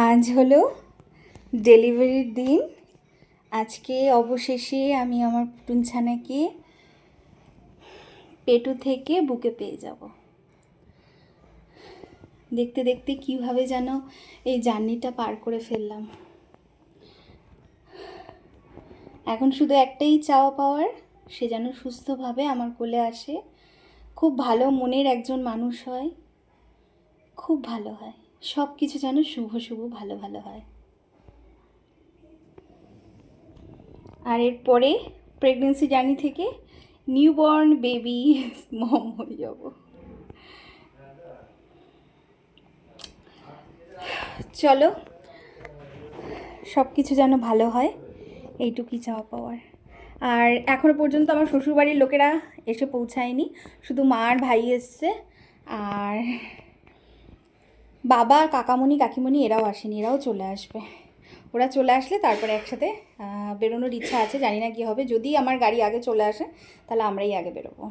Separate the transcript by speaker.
Speaker 1: আজ হলো ডেলিভারির দিন। আজকে অবশেষে আমি আমার পুতুনছানাকে পেটু থেকে বুকে পেয়ে যাব। দেখতে দেখতে কীভাবে যেন এই জার্নিটা পার করে ফেললাম। এখন শুধু একটাই চাওয়া পাওয়ার, সে যেন সুস্থভাবে আমার কোলে আসে, খুব ভালো মনের একজন মানুষ হয়, খুব ভালো হয়, সব কিছু যেন শুভ শুভ ভালো ভালো হয়। আর এরপরে প্রেগনেন্সি জার্নি থেকে নিউবর্ন বেবি মম হয়ে যাব। চলো, সব কিছু যেন ভালো হয়, এইটুকুই চাওয়া পাওয়ার। আর এখনও পর্যন্ত আমার শ্বশুরবাড়ির লোকেরা এসে পৌঁছায়নি, শুধু মা আর ভাই এসছে। আর বাবা, কাকামণি, কাকিমণি এরাও আসেনি, এরাও চলে আসবে। ওরা চলে আসলে তারপরে একসাথে বেরোনোর ইচ্ছা আছে, জানি না কী হবে। যদি আমার গাড়ি আগে চলে আসে তাহলে আমরাই আগে বেরোবো।